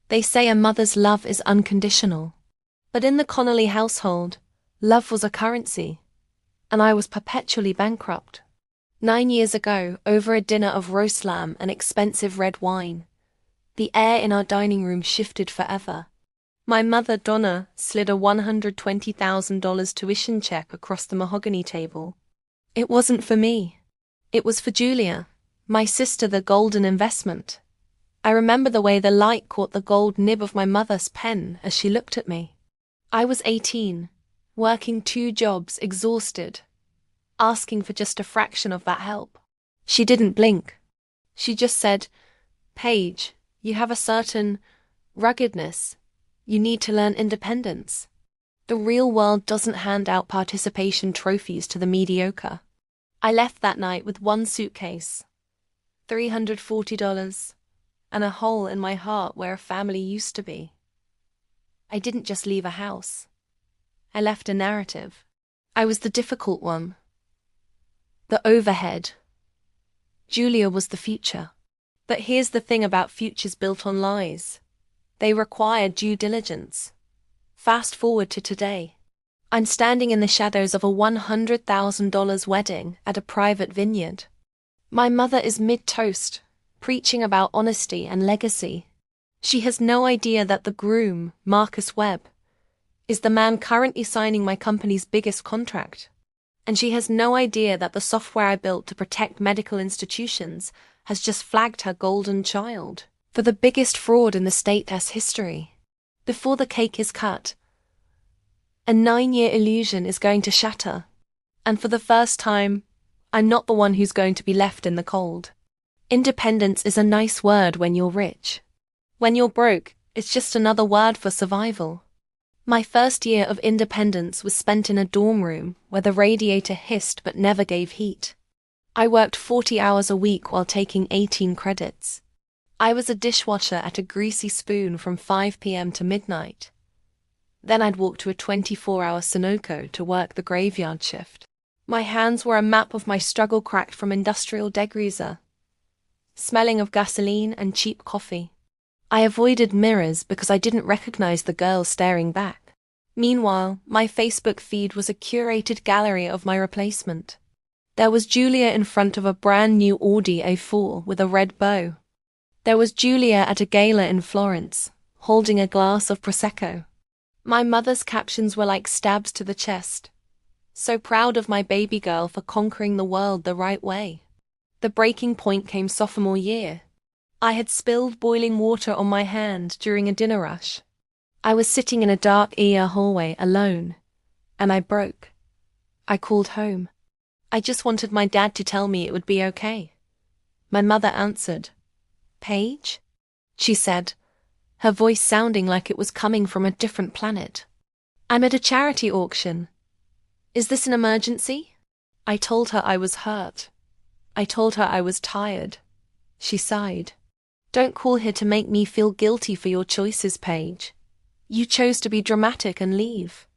They say a mother's love is unconditional. But in the Connolly household, love was a currency, and I was perpetually bankrupt. 9 years ago, over a dinner of roast lamb and expensive red wine, the air in our dining room shifted forever. My mother, Donna, slid a $120,000 tuition check across the mahogany table. It wasn't for me. It was for Julia, my sister, the golden investment. I remember the way the light caught the gold nib of my mother's pen as she looked at me. I was 18, working 2 jobs, exhausted, asking for just a fraction of that help. She didn't blink. She just said, "Paige, you have a certain ruggedness. You need to learn independence. The real world doesn't hand out participation trophies to the mediocre." I left that night with 1 suitcase, $340, and a hole in my heart where a family used to be. I didn't just leave a house. I left a narrative. I was the difficult one. The overhead. Julia was the future. But here's the thing about futures built on lies. They require due diligence. Fast forward to today. I'm standing in the shadows of a $100,000 wedding at a private vineyard. My mother is mid-toast, preaching about honesty and legacy. She has no idea that the groom, Marcus Webb, is the man currently signing my company's biggest contract. And she has no idea that the software I built to protect medical institutions has just flagged her golden child for the biggest fraud in the state's history. Before the cake is cut, a 9-year illusion is going to shatter. And for the first time, I'm not the one who's going to be left in the cold. Independence is a nice word when you're rich. When you're broke, it's just another word for survival. My first year of independence was spent in a dorm room where the radiator hissed but never gave heat. I worked 40 hours a week while taking 18 credits. I was a dishwasher at a Greasy Spoon from 5 p.m. to midnight. Then I'd walk to a 24-hour Sunoco to work the graveyard shift. My hands were a map of my struggle cracked from industrial degreaser, smelling of gasoline and cheap coffee. I avoided mirrors because I didn't recognize the girl staring back. Meanwhile, my Facebook feed was a curated gallery of my replacement. There was Julia in front of a brand new Audi A4 with a red bow. There was Julia at a gala in Florence, holding a glass of Prosecco. My mother's captions were like stabs to the chest. So proud of my baby girl for conquering the world the right way. The breaking point came sophomore year. I had spilled boiling water on my hand during a dinner rush. I was sitting in a dark hallway alone, and I broke. I called home. I just wanted my dad to tell me it would be okay. My mother answered. "Paige?" she said, her voice sounding like it was coming from a different planet. "I'm at a charity auction. Is this an emergency?" I told her I was hurt. I told her I was tired. She sighed. "Don't call here to make me feel guilty for your choices, Paige. You chose to be dramatic and leave.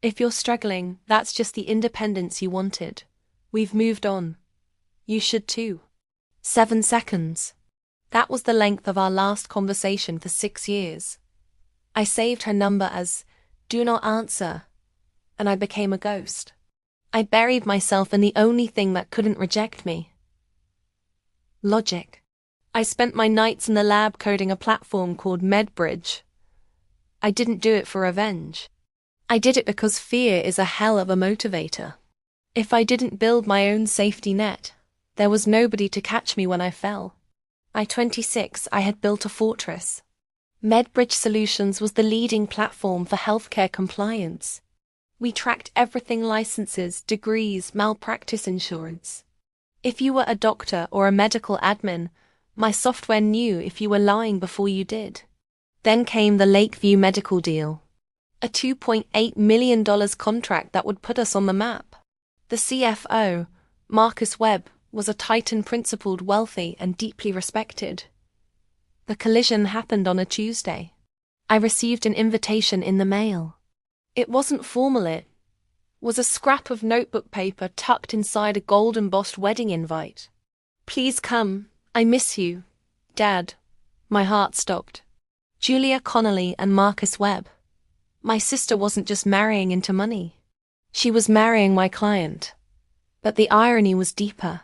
If you're struggling, that's just the independence you wanted. We've moved on. You should too." 7 seconds. That was the length of our last conversation for 6 years. I saved her number as "Do Not Answer," and I became a ghost. I buried myself in the only thing that couldn't reject me. Logic. I spent my nights in the lab coding a platform called MedBridge. I didn't do it for revenge. I did it because fear is a hell of a motivator. If I didn't build my own safety net, there was nobody to catch me when I fell. At 26, I had built a fortress. MedBridge Solutions was the leading platform for healthcare compliance. We tracked everything: licenses, degrees, malpractice insurance. If you were a doctor or a medical admin, my software knew if you were lying before you did. Then came the Lakeview Medical deal. A $2.8 million contract that would put us on the map. The CFO, Marcus Webb, was a Titan-principled, wealthy, and deeply respected. The collision happened on a Tuesday. I received an invitation in the mail. It wasn't formal, it was a scrap of notebook paper tucked inside a gold-embossed wedding invite. "Please come, I miss you, Dad." My heart stopped. Julia Connolly and Marcus Webb. My sister wasn't just marrying into money. She was marrying my client. But the irony was deeper.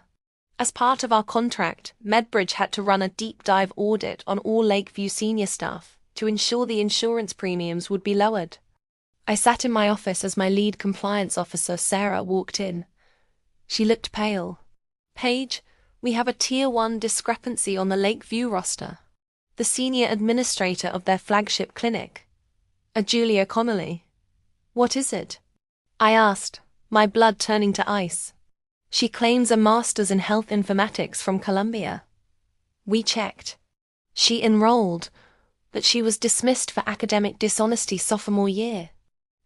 As part of our contract, MedBridge had to run a deep dive audit on all Lakeview senior staff to ensure the insurance premiums would be lowered. I sat in my office as my lead compliance officer, Sarah, walked in. She looked pale. "Paige, we have a Tier 1 discrepancy on the Lakeview roster. The senior administrator of their flagship clinic, a Julia Connolly. What is it?" I asked, my blood turning to ice. "She claims a master's in health informatics from Columbia." We checked. She enrolled, but she was dismissed for academic dishonesty sophomore year.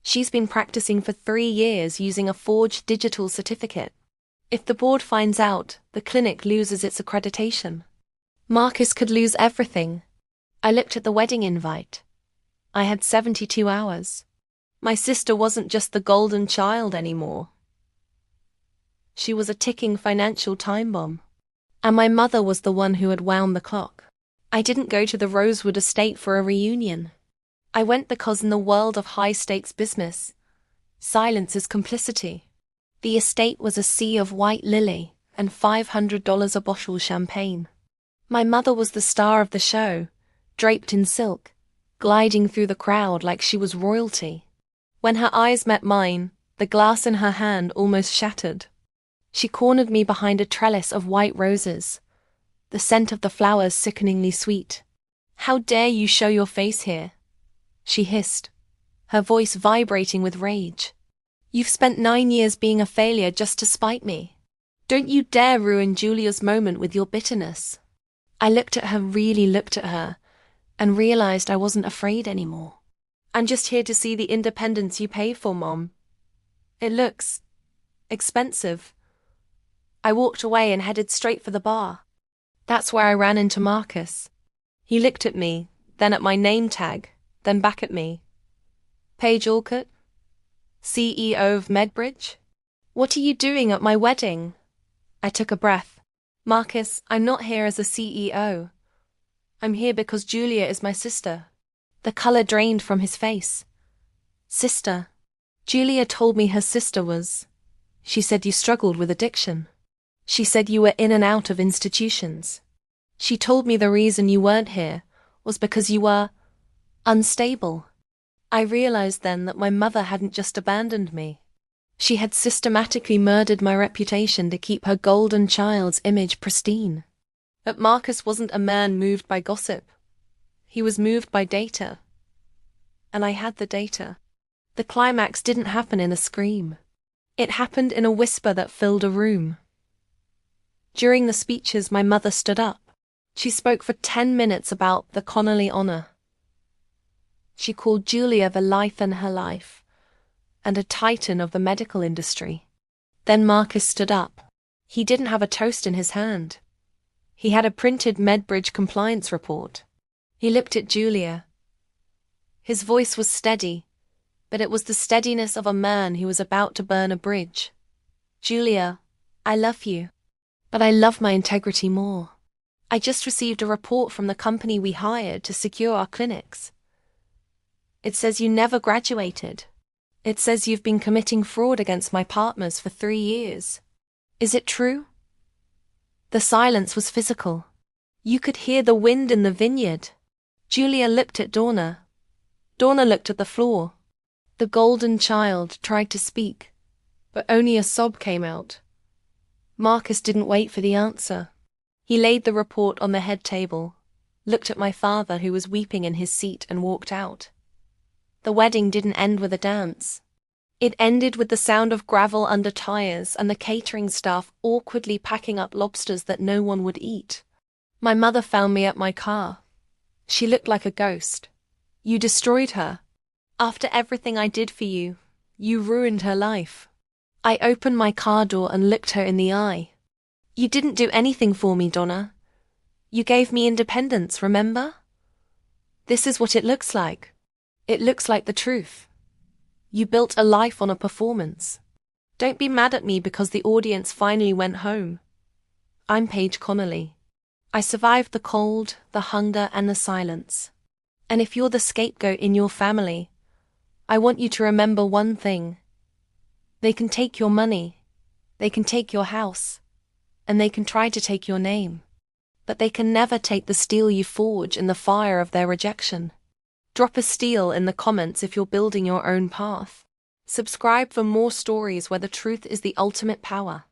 She's been practicing for 3 years using a forged digital certificate. If the board finds out, the clinic loses its accreditation. Marcus could lose everything. I looked at the wedding invite. I had 72 hours. My sister wasn't just the golden child anymore. She was a ticking financial time bomb. And my mother was the one who had wound the clock. I didn't go to the Rosewood estate for a reunion. I went because in the world of high-stakes business, silence is complicity. The estate was a sea of white lily and $500 a bottle champagne. My mother was the star of the show, draped in silk, gliding through the crowd like she was royalty. When her eyes met mine, the glass in her hand almost shattered. She cornered me behind a trellis of white roses, the scent of the flowers sickeningly sweet. "How dare you show your face here?" she hissed, her voice vibrating with rage. "You've spent 9 years being a failure just to spite me. Don't you dare ruin Julia's moment with your bitterness." I really looked at her, and realized I wasn't afraid anymore. "I'm just here to see the independence you pay for, Mom. It looks expensive." I walked away and headed straight for the bar. That's where I ran into Marcus. He looked at me, then at my name tag, then back at me. "Paige Alcott, CEO of MedBridge? What are you doing at my wedding?" I took a breath. "Marcus, I'm not here as a CEO. I'm here because Julia is my sister." The color drained from his face. "Sister? Julia told me her sister was. She said you struggled with addiction. She said you were in and out of institutions. She told me the reason you weren't here was because you were unstable." I realized then that my mother hadn't just abandoned me. She had systematically murdered my reputation to keep her golden child's image pristine. But Marcus wasn't a man moved by gossip. He was moved by data. And I had the data. The climax didn't happen in a scream. It happened in a whisper that filled a room. During the speeches, my mother stood up. She spoke for 10 minutes about the Connolly honor. She called Julia the life in her life, and a titan of the medical industry. Then Marcus stood up. He didn't have a toast in his hand. He had a printed MedBridge compliance report. He looked at Julia. His voice was steady, but it was the steadiness of a man who was about to burn a bridge. "Julia, I love you. But I love my integrity more. I just received a report from the company we hired to secure our clinics. It says you never graduated. It says you've been committing fraud against my partners for 3 years. Is it true?" The silence was physical. You could hear the wind in the vineyard. Julia looked at Donna. Donna looked at the floor. The golden child tried to speak, but only a sob came out. Marcus didn't wait for the answer. He laid the report on the head table, looked at my father who was weeping in his seat, and walked out. The wedding didn't end with a dance. It ended with the sound of gravel under tires and the catering staff awkwardly packing up lobsters that no one would eat. My mother found me at my car. She looked like a ghost. "You destroyed her. After everything I did for you, you ruined her life." I opened my car door and looked her in the eye. "You didn't do anything for me, Donna. You gave me independence, remember? This is what it looks like. It looks like the truth. You built a life on a performance. Don't be mad at me because the audience finally went home. I'm Paige Connolly. I survived the cold, the hunger, and the silence. And if you're the scapegoat in your family, I want you to remember one thing. They can take your money, they can take your house, and they can try to take your name. But they can never take the steel you forge in the fire of their rejection. Drop a steel in the comments if you're building your own path. Subscribe for more stories where the truth is the ultimate power.